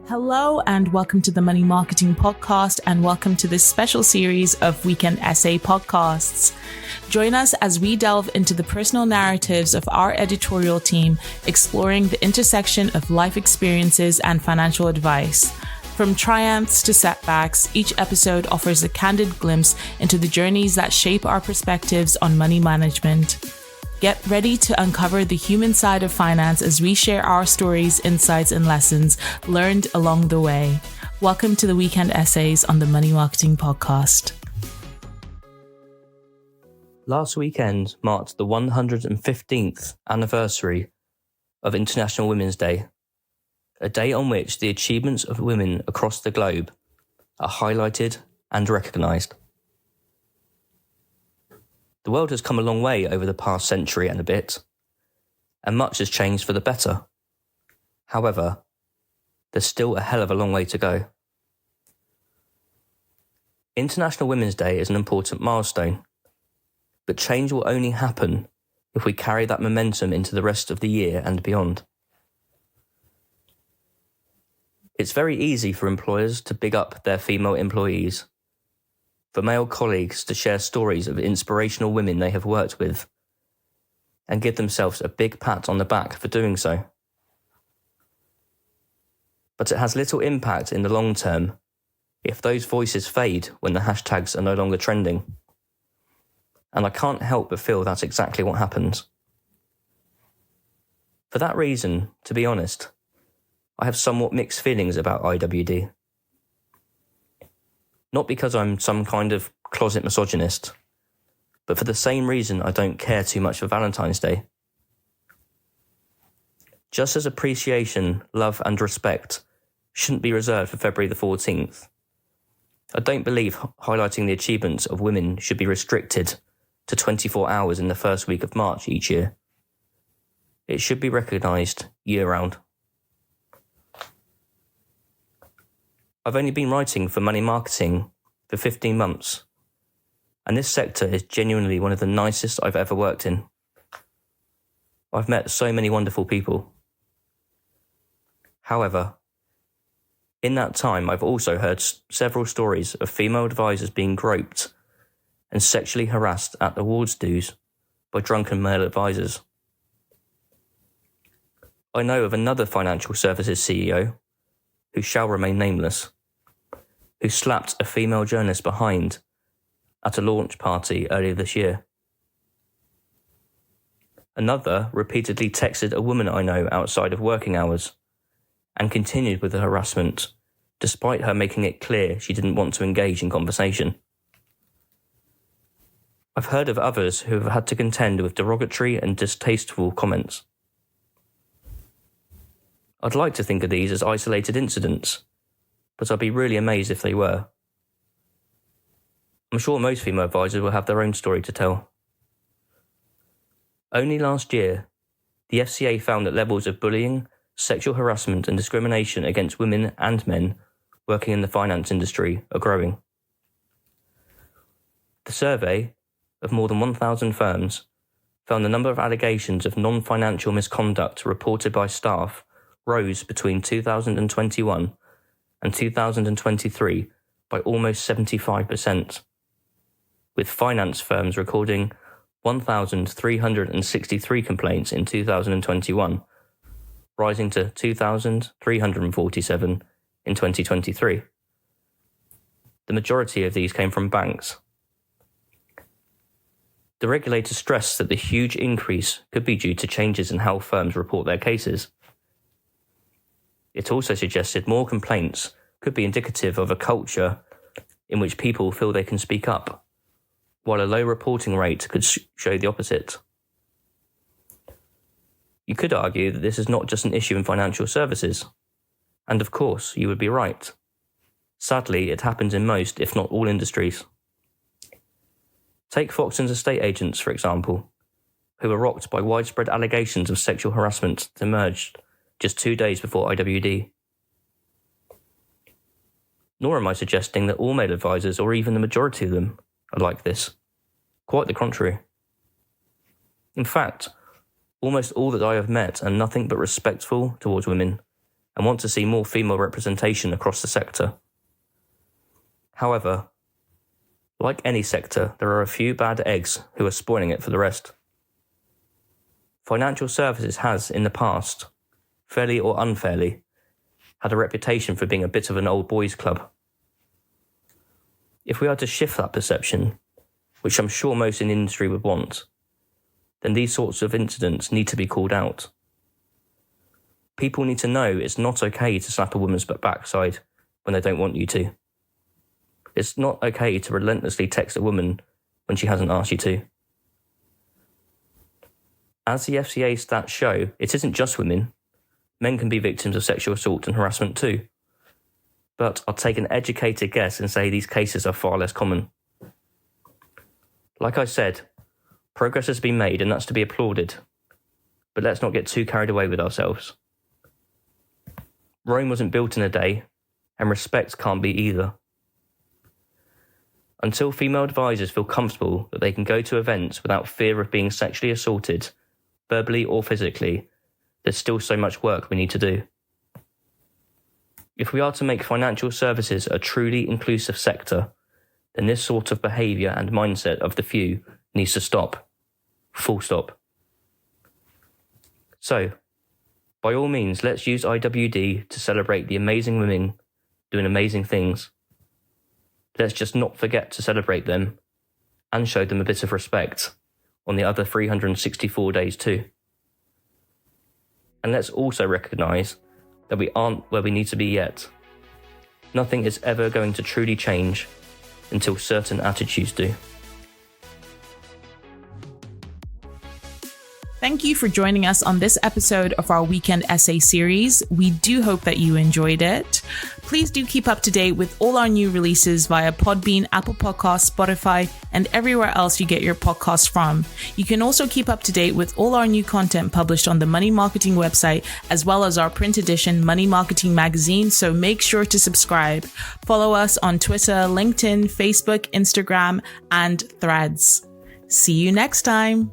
Hello and welcome to the Money Marketing Podcast, and welcome to this special series of Weekend Essay podcasts. Join us as we delve into the personal narratives of our editorial team, exploring the intersection of life experiences and financial advice. From triumphs to setbacks, each episode offers a candid glimpse into the journeys that shape our perspectives on money management. Get ready to uncover the human side of finance as we share our stories, insights, and lessons learned along the way. Welcome to the Weekend Essays on the Money Marketing Podcast. Last weekend marked the 115th anniversary of International Women's Day, a day on which the achievements of women across the globe are highlighted and recognised. The world has come a long way over the past century and a bit, and much has changed for the better. However, there's still a hell of a long way to go. International Women's Day is an important milestone, but change will only happen if we carry that momentum into the rest of the year and beyond. It's very easy for employers to big up their female employees, for male colleagues to share stories of inspirational women they have worked with, and give themselves a big pat on the back for doing so. But it has little impact in the long term if those voices fade when the hashtags are no longer trending. And I can't help but feel that's exactly what happens. For that reason, to be honest, I have somewhat mixed feelings about IWD. Not because I'm some kind of closet misogynist, but for the same reason I don't care too much for Valentine's Day. Just as appreciation, love and respect shouldn't be reserved for February the 14th, I don't believe highlighting the achievements of women should be restricted to 24 hours in the first week of March each year. It should be recognised year-round. I've only been writing for money marketing for 15 months, and this sector is genuinely one of the nicest I've ever worked in. I've met so many wonderful people. However, in that time I've also heard several stories of female advisors being groped and sexually harassed at awards dues by drunken male advisors. I know of another financial services CEO, who shall remain nameless, who slapped a female journalist behind at a launch party earlier this year. Another repeatedly texted a woman I know outside of working hours and continued with the harassment, despite her making it clear she didn't want to engage in conversation. I've heard of others who have had to contend with derogatory and distasteful comments. I'd like to think of these as isolated incidents, but I'd be really amazed if they were. I'm sure most female advisors will have their own story to tell. Only last year, the FCA found that levels of bullying, sexual harassment and discrimination against women and men working in the finance industry are growing. The survey of more than 1,000 firms found the number of allegations of non-financial misconduct reported by staff rose between 2021 and 2023 by almost 75%, with finance firms recording 1,363 complaints in 2021, rising to 2,347 in 2023. The majority of these came from banks. The regulator stressed that the huge increase could be due to changes in how firms report their cases. It also suggested more complaints could be indicative of a culture in which people feel they can speak up, while a low reporting rate could show the opposite. You could argue that this is not just an issue in financial services, and of course you would be right. Sadly, it happens in most, if not all, industries. Take Foxton's estate agents, for example, who were rocked by widespread allegations of sexual harassment that emerged just 2 days before IWD. Nor am I suggesting that all male advisors, or even the majority of them, are like this. Quite the contrary. In fact, almost all that I have met are nothing but respectful towards women and want to see more female representation across the sector. However, like any sector, there are a few bad eggs who are spoiling it for the rest. Financial services has, in the past, fairly or unfairly, had a reputation for being a bit of an old boys' club. If we are to shift that perception, which I'm sure most in the industry would want, then these sorts of incidents need to be called out. People need to know it's not okay to slap a woman's backside when they don't want you to. It's not okay to relentlessly text a woman when she hasn't asked you to. As the FCA stats show, it isn't just women. Men can be victims of sexual assault and harassment too. But I'll take an educated guess and say these cases are far less common. Like I said, progress has been made and that's to be applauded. But let's not get too carried away with ourselves. Rome wasn't built in a day, and respect can't be either. Until female advisors feel comfortable that they can go to events without fear of being sexually assaulted, verbally or physically, there's still so much work we need to do. If we are to make financial services a truly inclusive sector, then this sort of behaviour and mindset of the few needs to stop. Full stop. So, by all means, let's use IWD to celebrate the amazing women doing amazing things. Let's just not forget to celebrate them and show them a bit of respect on the other 364 days too. And let's also recognise that we aren't where we need to be yet. Nothing is ever going to truly change until certain attitudes do. Thank you for joining us on this episode of our weekend essay series. We do hope that you enjoyed it. Please do keep up to date with all our new releases via Podbean, Apple Podcasts, Spotify, and everywhere else you get your podcasts from. You can also keep up to date with all our new content published on the Money Marketing website, as well as our print edition Money Marketing magazine, so make sure to subscribe. Follow us on Twitter, LinkedIn, Facebook, Instagram, and Threads. See you next time.